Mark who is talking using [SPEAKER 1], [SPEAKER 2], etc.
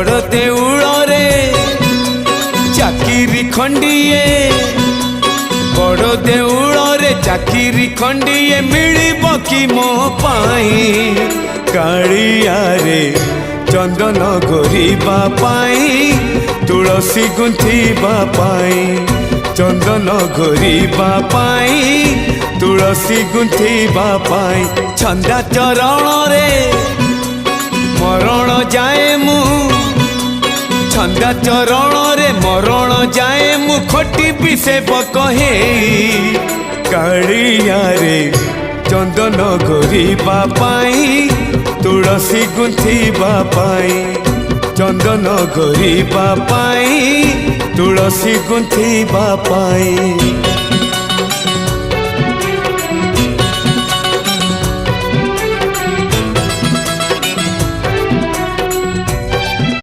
[SPEAKER 1] बड़ देउल रे चाकिरी खंडिए बड़ देउल रे चाकिरी खंडिए मिलिब कि मो पाई कालिया रे चंदन घोरिबा पाई तुलसी गुंथिबा पाई चंदन घोरिबा पाई तुलसी गुंथिबा पाई छंदा चरण रे मरण जाए मु छंदा चरण रे मरण जाए मु खटी पिसे कहे कालिया रे चंदन घोरिबा पाई तुलसी गुंथिबा पाई चंदन घोरिबा पाई तुलसी गुंथिबा पाई।